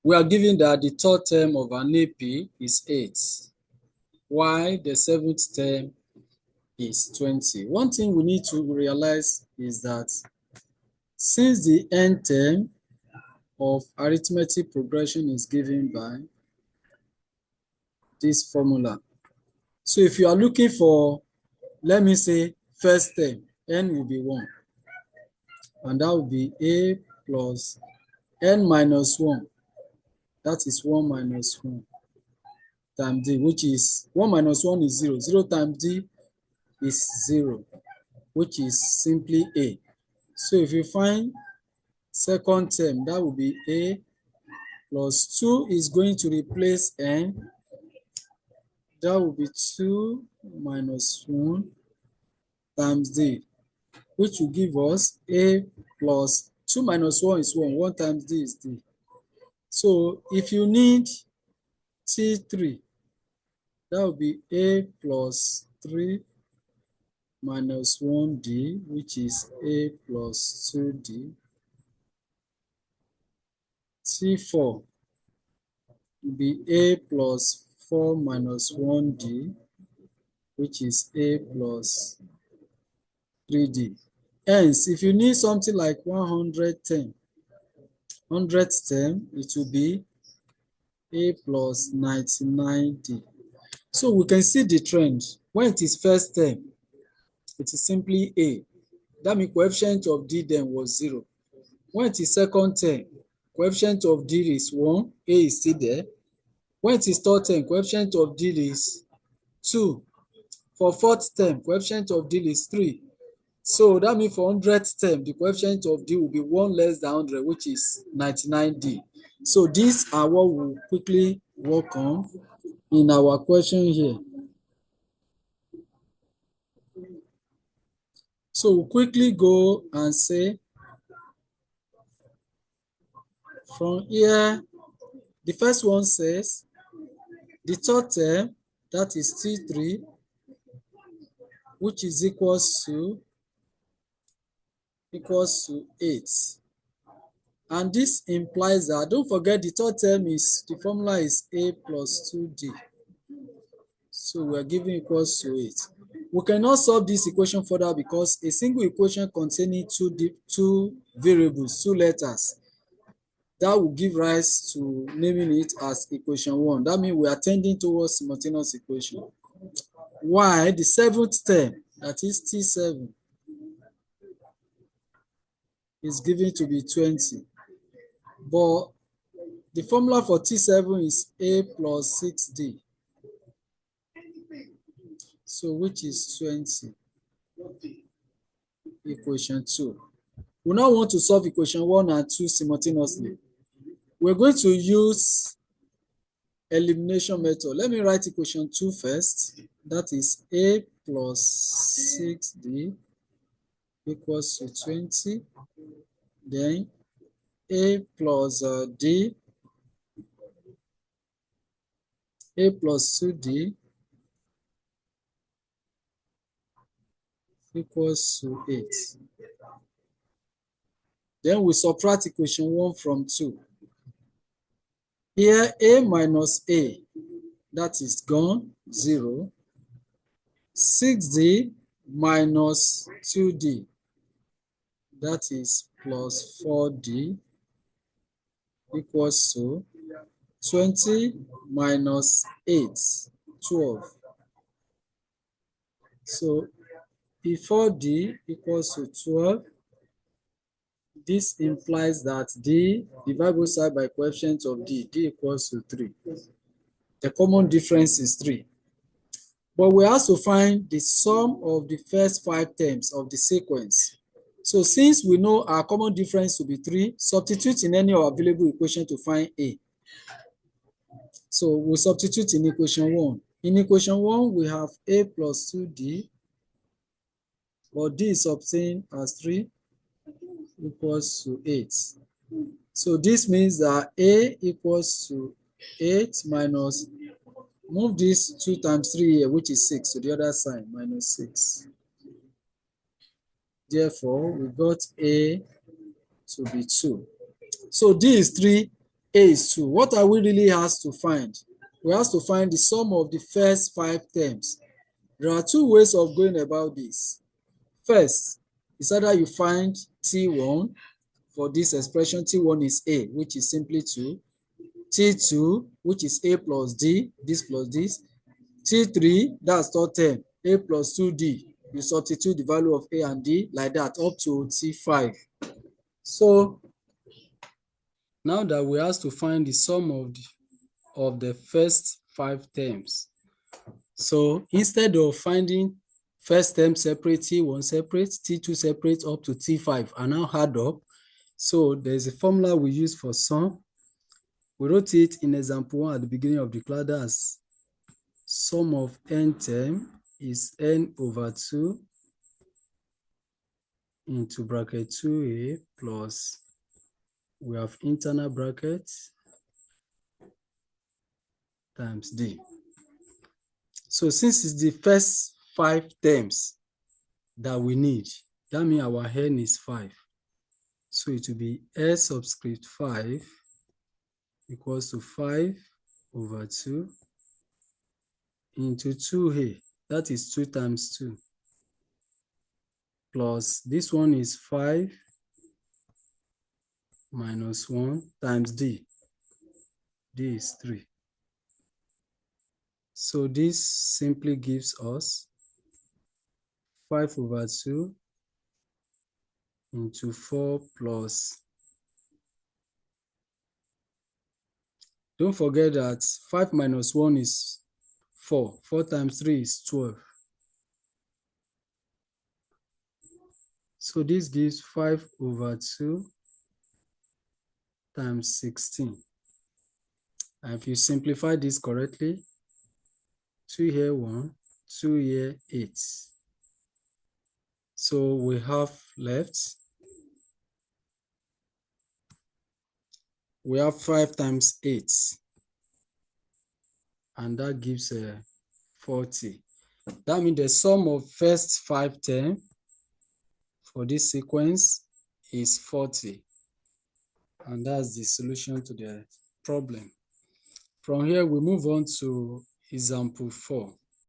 We are given that the third term of an AP is 8, while the seventh term is 20. One thing we need to realize is that since the n term of arithmetic progression is given by this formula, so if you are looking for, let me say, first term, n will be 1, and that will be a plus n minus 1, that is 1 minus 1 times d, which is 1 minus 1 is 0. 0 times d is 0, which is simply a. So if you find second term, that will be a plus 2 is going to replace n. That will be 2 minus 1 times d, which will give us a plus 2 minus 1 is 1. 1 times d is d. So if you need T3, that will be a plus 3 minus 1d, which is a plus 2d. T4 will be a plus 4 minus 1d, which is a plus 3d. Hence, if you need something like 110, 100th term, it will be a plus 99d. So we can see the trend. When it is first term, it is simply a. That means coefficient of d then was 0. When it is second term, coefficient of d is 1, a is still there. When it is third term, coefficient of d is 2. For fourth term, coefficient of d is 3. So that means for 100th term, the coefficient of d will be 1 less than 100, which is 99d. So these are what we'll quickly work on in our question here. So we'll quickly go and say, from here, the first one says, the third term, that is T3, which is equals to 8. And this implies that, don't forget the third term is, the formula is a plus 2d. So we are given equals to 8. We cannot solve this equation further because a single equation containing two variables, 2 letters, that will give rise to naming it as equation 1. That means we are tending towards simultaneous equation. Why the seventh term, that is T7, is given to be 20. But the formula for T7 is a plus 6d. So which is 20, equation 2. We now want to solve equation 1 and 2 simultaneously. We're going to use elimination method. Let me write equation 2 first. That is a plus 6d equals to 20. Then a plus d, a plus 2d equals to 8. Then we subtract equation 1 from 2. Here, a minus a, that is gone, 0. 6d minus 2d, that is plus 4d, equals to 20 minus 8, 12. So before d equals to 12, this implies that d divided both sides by coefficient of d equals to 3. The common difference is 3. But we also find the sum of the first 5 terms of the sequence. So since we know our common difference to be 3, substitute in any of our available equation to find a. So we substitute in equation 1. In equation 1, we have a plus 2d, but d is obtained as 3, equals to 8. So this means that a equals to 8 minus, move this 2 times 3 here, which is 6, to the other side, minus 6. Therefore, we got a to be 2. So d is 3, A is 2. What are we really asked to find? We have to find the sum of the first 5 terms. There are 2 ways of going about this. First, is either you find T1 for this expression. T1 is A, which is simply 2. T2, which is A plus D, this plus this. T3, that's third term, A plus 2D. You substitute the value of A and D like that up to T5. So now that we have to find the sum of the first 5 terms. So instead of finding first term separate, T1 separate, T2 separate up to T5 and now add up. So there's a formula we use for sum. We wrote it in example 1 at the beginning of the class as sum of n term is n over 2 into bracket 2a plus, we have internal bracket times d. So since it's the first 5 terms that we need, that means our n is 5. So it will be S subscript 5 equals to 5 over 2 into 2a, that is 2 times 2, plus this one is 5 minus 1 times d. D is 3. So this simply gives us 5 over 2 into 4 plus. Don't forget that 5 minus 1 is 4. 4 times 3 is 12. So this gives 5 over 2 times 16. And if you simplify this correctly, 2 here 1, 2 here 8. So we have left, we have 5 times 8, and that gives 40. That means the sum of first 5 terms for this sequence is 40. And that's the solution to the problem. From here, we move on to example 4.